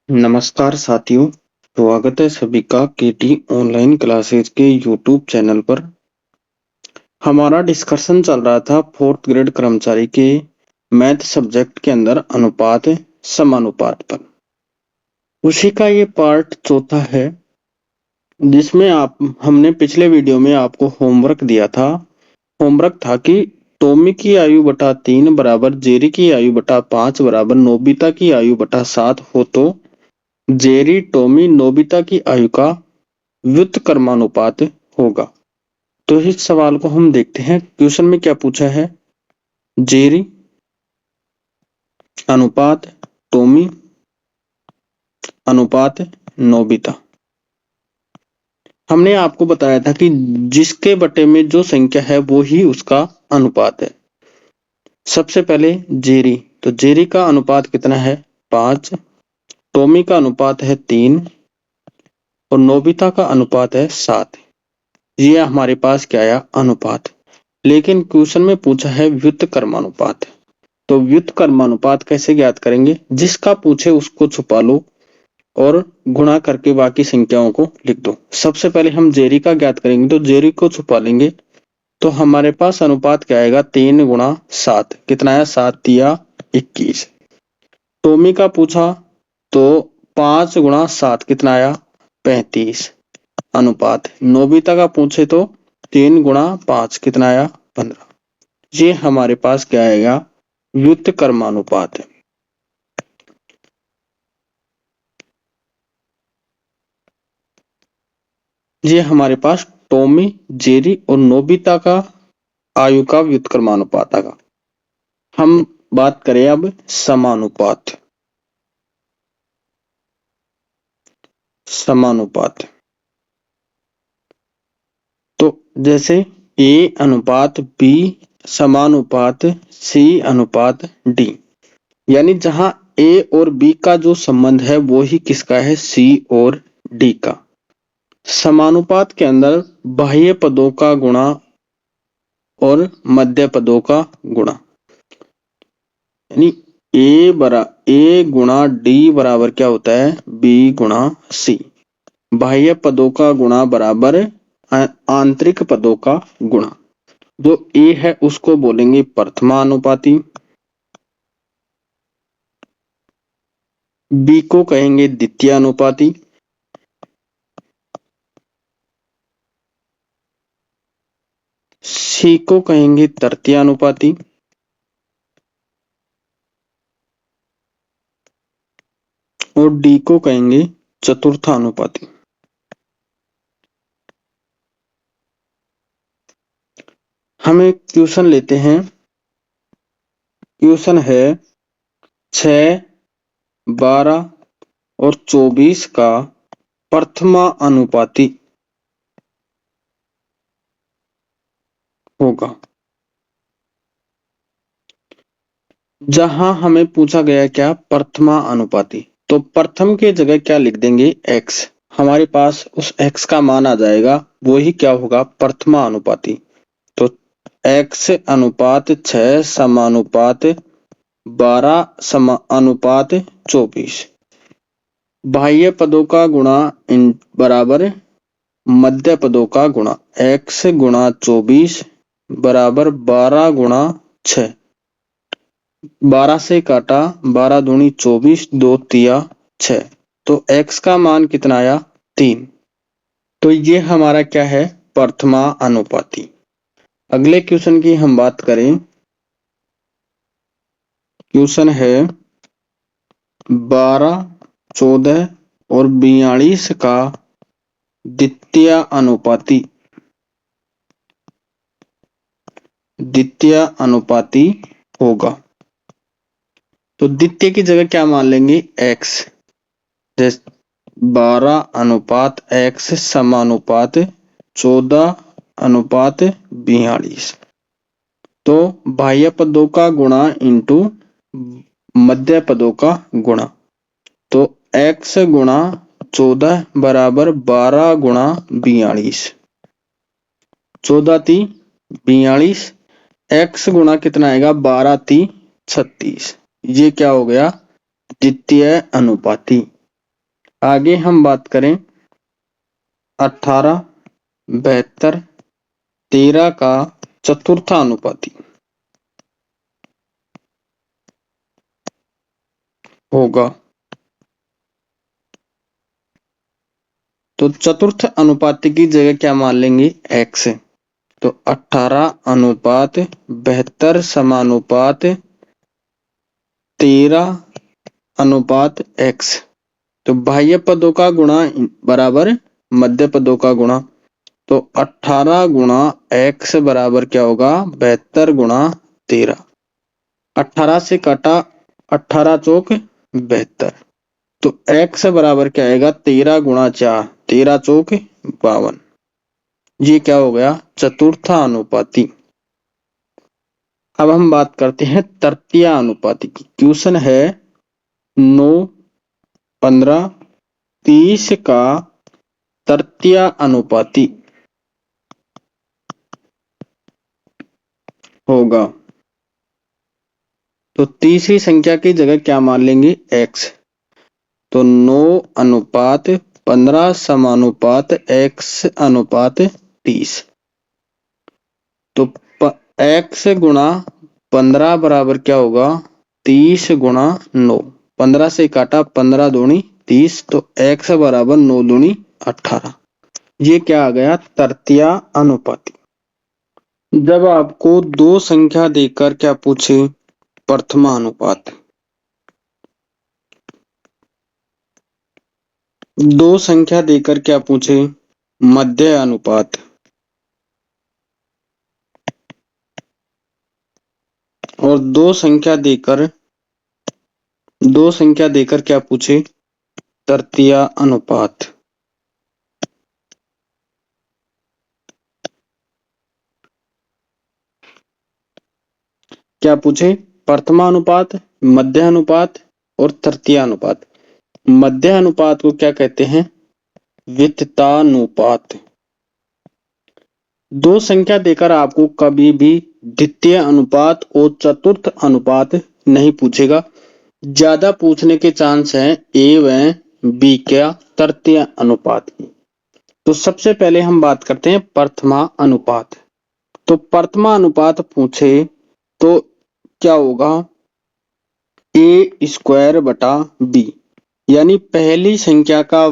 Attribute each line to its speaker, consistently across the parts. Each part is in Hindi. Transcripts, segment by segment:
Speaker 1: नमस्कार साथियों, स्वागत है सभी का केटी ऑनलाइन क्लासेज के यूट्यूब चैनल पर। हमारा डिस्कशन चल रहा था फोर्थ ग्रेड कर्मचारी के मैथ सब्जेक्ट के अंदर अनुपात समानुपात पर। उसी का ये पार्ट चौथा है, जिसमें हमने पिछले वीडियो में आपको होमवर्क दिया था। होमवर्क था कि टॉमी की आयु बटा 3 बराबर जेरी की आयु बटा 5 बराबर नोबिता की आयु बटा 7 हो तो जेरी, टॉमी, नोबिता की आयु का व्युत्क्रमानुपात होगा। तो इस सवाल को हम देखते हैं। क्वेश्चन में क्या पूछा है? जेरी अनुपात टॉमी अनुपात नोबिता। हमने आपको बताया था कि जिसके बटे में जो संख्या है वो ही उसका अनुपात है। सबसे पहले जेरी, तो जेरी का अनुपात कितना है? 5। टॉमी का अनुपात है 3 और नोबिता का अनुपात है 7। ये हमारे पास क्या आया? अनुपात। लेकिन क्वेश्चन में पूछा है व्युत्क्रमानुपात। तो व्युत्क्रमानुपात कैसे ज्ञात करेंगे? जिसका पूछे उसको छुपा लो और गुणा करके बाकी संख्याओं को लिख दो। सबसे पहले हम जेरी का ज्ञात करेंगे, तो जेरी को छुपा लेंगे तो हमारे पास अनुपात क्या आएगा? 3 गुणा 7। कितना आया? 7 तिया 21। टॉमी का पूछा तो 5 गुणा 7 कितना आया? 35 अनुपात। नोबिता का पूछे तो 3 गुणा 5 कितना आया? 15। ये हमारे पास क्या आएगा? व्युत्क्रमानुपात है। ये हमारे पास टॉमी, जेरी और नोबिता का आयु का व्युत्क्रमानुपात आएगा। हम बात करें अब समानुपात। समानुपात तो जैसे ए अनुपात बी समानुपात सी अनुपात डी, यानी जहां ए और बी का जो संबंध है वो ही किसका है? सी और डी का। समानुपात के अंदर बाह्य पदों का गुणा और मध्य पदों का गुणा, यानी ए गुणा डी बराबर क्या होता है? बी गुणा सी। बाह्य पदों का गुणा बराबर आंतरिक पदों का गुणा। जो ए है उसको बोलेंगे प्रथमानुपाती, बी को कहेंगे द्वितीयानुपाती, सी को कहेंगे तृतीयानुपाती और डी को कहेंगे चतुर्थानुपाती। हम एक क्वेश्चन लेते हैं। क्वेश्चन है 6, 12 और 24 का प्रथमानुपाती होगा। जहां हमें पूछा गया क्या? प्रथमानुपाती। तो प्रथम के जगह क्या लिख देंगे? x। हमारे पास उस x का मान आ जाएगा, वो ही क्या होगा? प्रथमानुपाती। तो x अनुपात 6 समानुपात 12 समानुपात 24। बाह्य पदों का गुणा बराबर मध्य पदों का गुणा। x गुणा 24 बराबर 12 गुणा 6। 12 से काटा, 12 दूनी 24, 2 तिया 6। तो x का मान कितना आया? 3। तो ये हमारा क्या है? प्रथमानुपाती। अगले क्वेश्चन की हम बात करें। क्वेश्चन है 12, 14 और 42 का द्वितीयानुपाती होगा। तो द्वितीय की जगह क्या मान लेंगे? x। जैसे 12 अनुपात x समानुपात 14 अनुपात 42। तो बाह्य पदों का गुणा इंटू मध्य पदों का गुणा। तो x गुणा 14 बराबर 12 गुणा 42। 14 ती 42। x गुणा कितना आएगा? 12 ती 36। ये क्या हो गया? द्वितीय अनुपाती। आगे हम बात करें 18, 72, 13 का चतुर्थानुपाती होगा। तो चतुर्थ अनुपाती की जगह क्या मान लेंगे? x। तो 18 अनुपात 72 समानुपात 13 अनुपात x। तो बाह्य पदों का गुणा बराबर मध्य पदों का गुणा। तो 18 गुणा x बराबर क्या होगा? 72 गुणा 13। 18 से काटा 18 चौक 72। तो x बराबर क्या आएगा? 13 गुणा 4, 13 चौक 52। ये क्या हो गया? चतुर्थानुपाती। अब हम बात करते हैं तृतीय अनुपाती की। क्वेश्चन है 9, 15, 30 का तृतीय अनुपाती होगा। तो तीसरी संख्या की जगह क्या मान लेंगे? x। तो 9 अनुपात 15 समानुपात x अनुपात 30। तो x गुणा 15 बराबर क्या होगा? 30 गुणा 9। 15 से काटा 15 दूनी 30। तो x बराबर 9 दूनी 18। ये क्या आ गया? तृतीय अनुपाती। जब आपको दो संख्या देकर क्या पूछे? प्रथमानुपात। दो संख्या देकर क्या पूछे? मध्य अनुपात। और दो संख्या देकर क्या पूछे? तृतीय अनुपात। क्या पूछे? प्रथमानुपात, मध्य अनुपात और तृतीय अनुपात। मध्य अनुपात को क्या कहते हैं? विततानुपात। दो संख्या देकर आपको कभी भी द्वितीय अनुपात और चतुर्थ अनुपात नहीं पूछेगा। ज्यादा पूछने के चांस हैं ए व बी का तृतीय अनुपात की। तो सबसे पहले हम बात करते हैं प्रथमा अनुपात। तो प्रथमा अनुपात पूछे तो क्या होगा? ए स्क्वायर बटा बी, यानी पहली संख्या का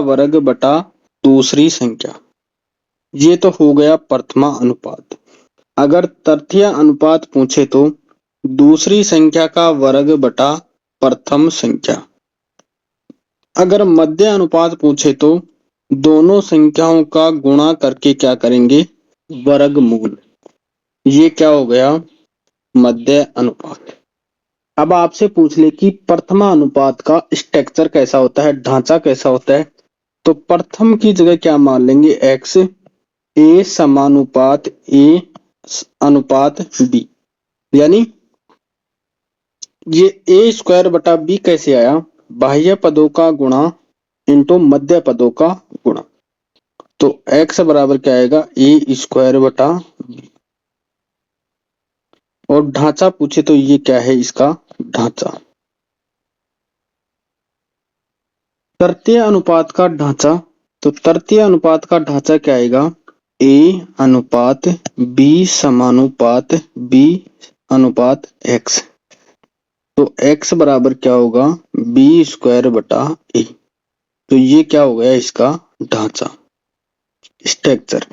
Speaker 1: वर्ग बटा दूसरी संख्या। ये तो हो गया प्रथमा अनुपात। अगर तृतीय अनुपात पूछे तो दूसरी संख्या का वर्ग बटा प्रथम संख्या। अगर मध्य अनुपात पूछे तो दोनों संख्याओं का गुणा करके क्या करेंगे? वर्गमूल। ये क्या हो गया? मध्य अनुपात। अब आपसे पूछ ले कि प्रथमा अनुपात का स्ट्रक्चर कैसा होता है, ढांचा कैसा होता है। तो प्रथम की जगह क्या मान लेंगे? x। ए समानुपात ए अनुपात बी, यानी ये ए स्क्वायर बटा बी कैसे आया? बाह्य पदों का गुणा इंटू मध्य पदों का गुणा। तो x बराबर क्या आएगा? ए स्क्वायर बटा बी। और ढांचा पूछे तो ये क्या है इसका ढांचा? तृतीय अनुपात का ढांचा। तो तृतीय अनुपात का ढांचा क्या आएगा? ए अनुपात बी समानुपात बी अनुपात x। तो x बराबर क्या होगा? बी स्क्वायर बटा ए। तो ये क्या हो गया इसका ढांचा, स्ट्रक्चर।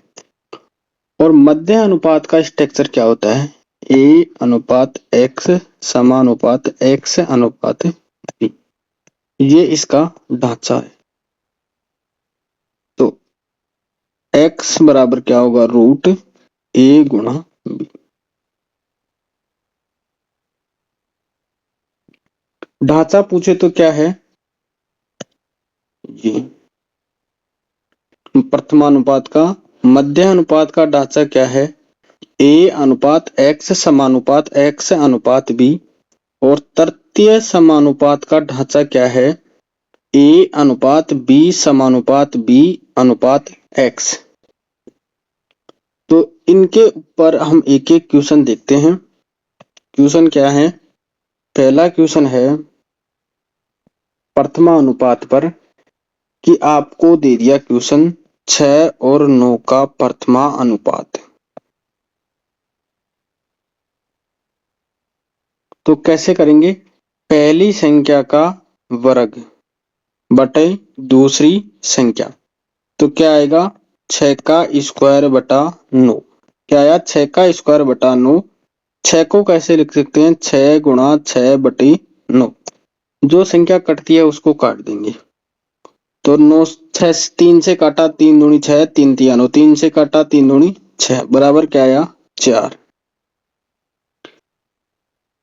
Speaker 1: और मध्य अनुपात का स्ट्रक्चर क्या होता है? ए अनुपात x समानुपात x अनुपात b। ये इसका ढांचा है। तो x बराबर क्या होगा? रूट ए गुणा बी। ढांचा पूछे तो क्या है? ये प्रथमानुपात का। मध्य अनुपात का ढांचा क्या है? ए अनुपात x समानुपात x अनुपात b। और तृतीय समानुपात का ढांचा क्या है? ए अनुपात b समानुपात b अनुपात x। तो इनके ऊपर हम एक एक क्वेश्चन देखते हैं। क्वेश्चन क्या है? पहला क्वेश्चन है प्रथमा अनुपात पर कि आपको दे दिया क्वेश्चन 6 और 9 का प्रथमा अनुपात। तो कैसे करेंगे? पहली संख्या का वर्ग बटे दूसरी संख्या, तो क्या आएगा 6 का स्क्वायर बटा 9। क्या आया? 6 का स्क्वायर बटा 9। 6 को कैसे लिख सकते हैं? 6 गुणा 6 बटे 9। जो संख्या कटती है उसको काट देंगे। तो 9 6 3 से काटा 3 दूनी 6, 3 तिया 9, 3 से काटा 3 दूनी 6 बराबर क्या आया? 4।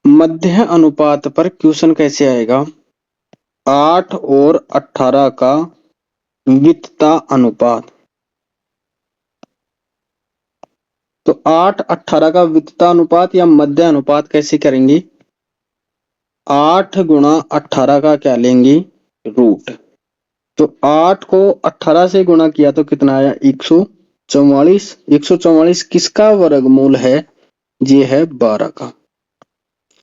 Speaker 1: मध्य अनुपात पर क्वेश्चन कैसे आएगा? 8 और 18 का वित्तता अनुपात। तो 8 18 का वित्तता अनुपात या मध्य अनुपात कैसे करेंगे? 8 गुणा 18 का क्या लेंगे? रूट। तो 8 को 18 से गुणा किया तो कितना आया? 144। 144 किसका वर्गमूल है? ये है 12 का।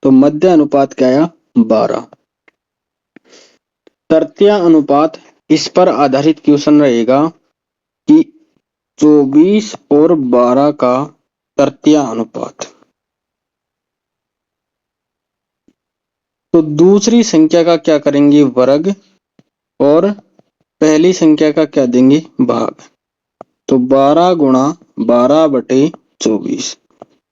Speaker 1: तो मध्य अनुपात क्या आया? 12। तृतीय अनुपात, इस पर आधारित क्वेश्चन रहेगा कि 24 और 12 का तृतीय अनुपात। तो दूसरी संख्या का क्या करेंगे? वर्ग, और पहली संख्या का क्या देंगे? भाग। तो 12 गुणा 12 बटे 24।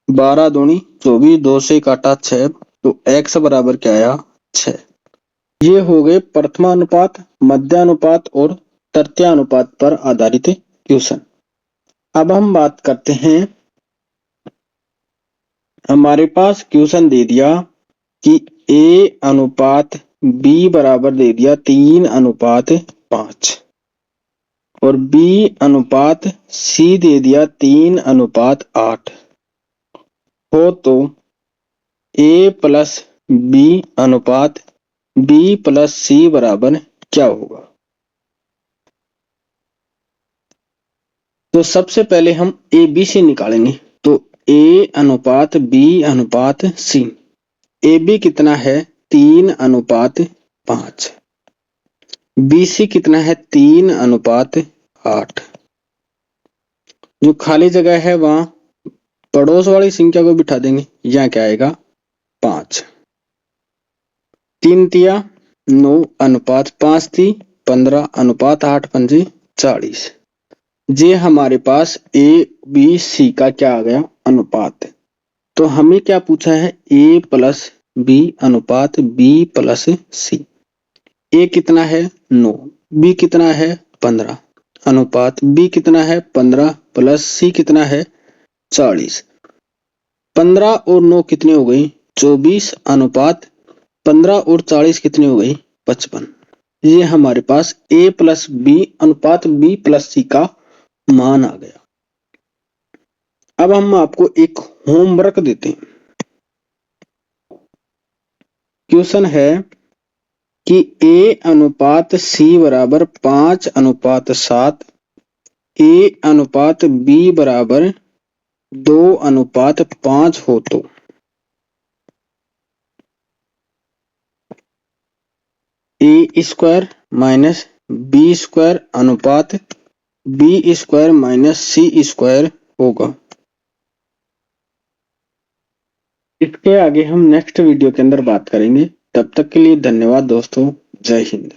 Speaker 1: 12 दूनी 24, 2 से काटा 6, तो x बराबर क्या आया? 6। ये हो गए प्रथमानुपात, मध्यानुपात और तृतीयानुपात पर आधारित क्वेश्चन। अब हम बात करते हैं, हमारे पास क्वेश्चन दे दिया कि a अनुपात b बराबर दे दिया 3 अनुपात 5 और b अनुपात c दे दिया 3 अनुपात 8 हो, तो a प्लस b अनुपात b प्लस c बराबर क्या होगा? तो सबसे पहले हम ए बी से निकालेंगे। तो a अनुपात b अनुपात c। ए बी कितना है? 3 अनुपात 5। बी सी कितना है? 3 अनुपात 8। जो खाली जगह है वहां पड़ोस वाली संख्या को बिठा देंगे। यहाँ क्या आएगा? 5। 3 तिया 9 अनुपात 5 थी 15 अनुपात 8 पंजे 40। ये हमारे पास ए बी सी का क्या आ गया? अनुपात। तो हमें क्या पूछा है? ए प्लस बी अनुपात बी प्लस सी। ए कितना है? 9। बी कितना है? 15 अनुपात बी कितना है? 15 प्लस सी कितना है? 40। 15 और 9 कितनी हो गई? 24 अनुपात 15 और 40 कितनी हो गई? 55। ये हमारे पास a प्लस बी अनुपात b प्लस सी का मान आ गया। अब हम आपको एक होमवर्क देते हैं। क्वेश्चन है कि a अनुपात c बराबर 5 अनुपात 7, a अनुपात b बराबर 2 अनुपात 5 हो, तो ए स्क्वायर माइनस बी स्क्वायर अनुपात बी स्क्वायर माइनस सी स्क्वायर होगा। इसके आगे हम नेक्स्ट वीडियो के अंदर बात करेंगे। तब तक के लिए धन्यवाद दोस्तों। जय हिंद।